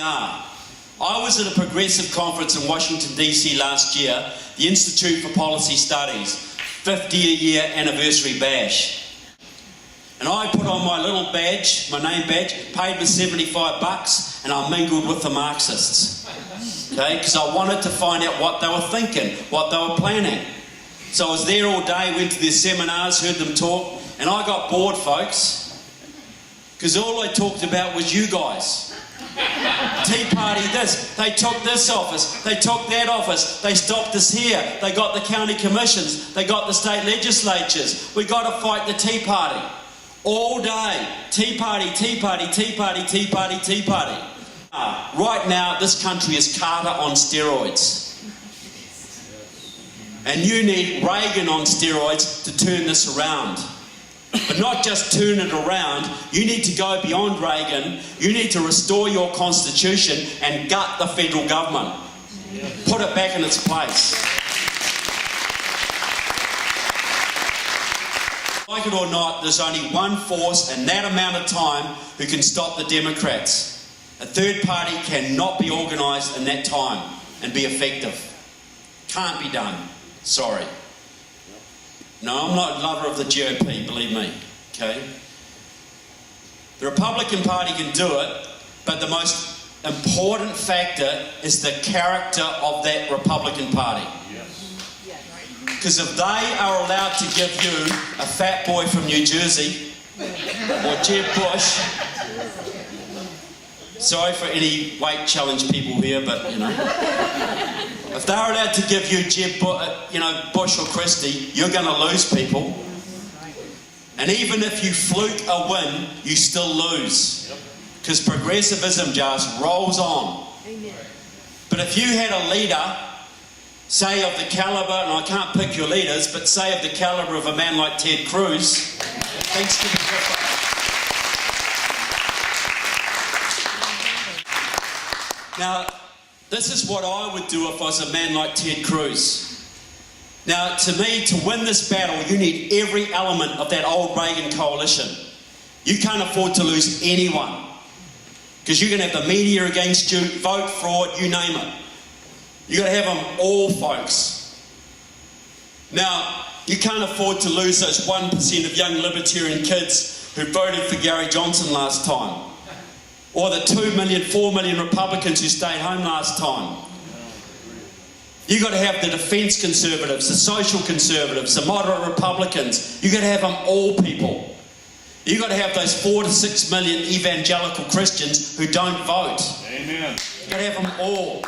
I was at a progressive conference in Washington, D.C. last year, the Institute for Policy Studies, 50-year anniversary bash. And I put on my little badge, my name badge, paid me $75, and I mingled with the Marxists. Okay, because I wanted to find out what they were thinking, what they were planning. So I was there all day, went to their seminars, heard them talk, and I got bored, folks, because all they talked about was you guys. Tea Party this, they took this office, they took that office, they stopped us here, they got the county commissions, they got the state legislatures. We got to fight the Tea Party. All day, Tea Party, Tea Party, Tea Party, Tea Party, Tea Party. Right now, this country is Carter on steroids. And you need Reagan on steroids to turn this around. But not just turn it around, you need to go beyond Reagan, you need to restore your constitution and gut the federal government. Put it back in its place. Like it or not, there's only one force in that amount of time who can stop the Democrats. A third party cannot be organised in that time and be effective. Can't be done. Sorry. No, I'm not a lover of the GOP, believe me. Okay? The Republican Party can do it, but the most important factor is the character of that Republican Party. Because if they are allowed to give you a fat boy from New Jersey, or Jeb Bush, sorry for any weight challenge people here, but you know, if they're allowed to give you Bush or Christie, you're going to lose people. And even if you fluke a win, you still lose. Because progressivism just rolls on. But if you had a leader, say of the calibre, and I can't pick your leaders, but say of the calibre of a man like Ted Cruz, things could be different. Now, this is what I would do if I was a man like Ted Cruz. Now, to me, to win this battle, you need every element of that old Reagan coalition. You can't afford to lose anyone. Because you're going to have the media against you, vote fraud, you name it. You've got to have them all, folks. Now, you can't afford to lose those 1% of young libertarian kids who voted for Gary Johnson last time. Or the 2 million, 4 million Republicans who stayed home last time. You've got to have the defence conservatives, the social conservatives, the moderate Republicans. You've got to have them all, people. You've got to have those 4 to 6 million evangelical Christians who don't vote. Amen. You've got to have them all.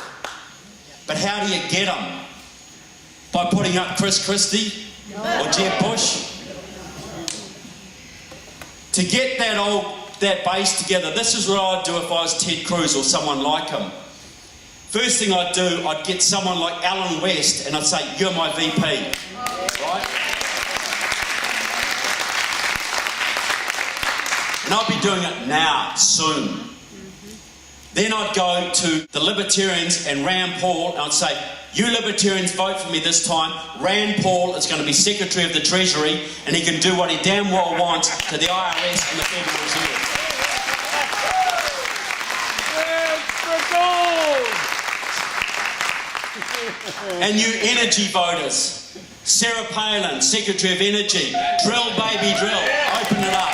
But how do you get them? By putting up Chris Christie or Jeb Bush? To get that base together, this is what I'd do if I was Ted Cruz or someone like him. First thing I'd do, I'd get someone like Alan West and I'd say, you're my VP. Right? And I'll be doing it now, soon. Then I'd go to the Libertarians and Rand Paul and I'd say, you Libertarians vote for me this time. Rand Paul is going to be Secretary of the Treasury and he can do what he damn well wants to the IRS and the Federal Reserve. And you energy voters, Sarah Palin, Secretary of Energy, drill baby drill, open it up.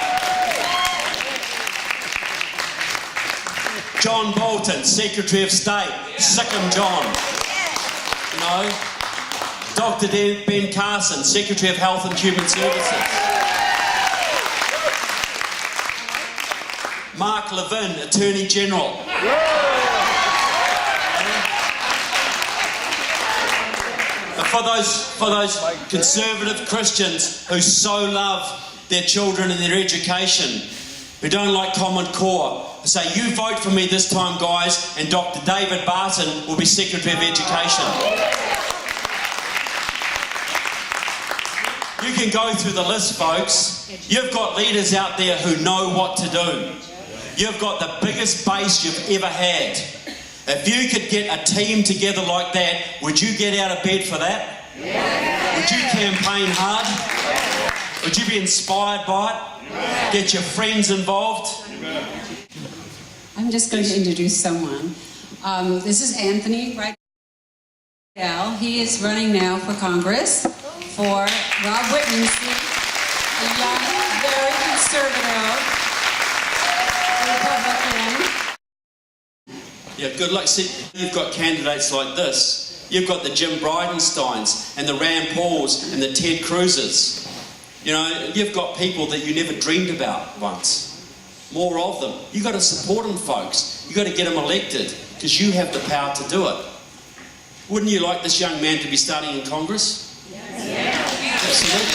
John Bolton, Secretary of State, sick 'em John. You know, Dr. Ben Carson, Secretary of Health and Human Services. Mark Levin, Attorney General. For those conservative Christians who so love their children and their education, who don't like Common Core, say, you vote for me this time, guys, and Dr. David Barton will be Secretary of Education. You can go through the list, folks. You've got leaders out there who know what to do. You've got the biggest base you've ever had. If you could get a team together like that, would you get out of bed for that? Yeah. Would you campaign hard? Yeah. Would you be inspired by it? Yeah. Get your friends involved? I'm I'm just going to introduce someone. This is Anthony Riedel. He is running now for Congress for Rob Whitman's seat, a young, very conservative Republican. Yeah, good luck. See, you've got candidates like this. You've got the Jim Bridenstines and the Rand Pauls and the Ted Cruzes. You know, you've got people that you never dreamed about once. More of them. You've got to support them, folks. You've got to get them elected because you have the power to do it. Wouldn't you like this young man to be starting in Congress? Yeah. Absolutely.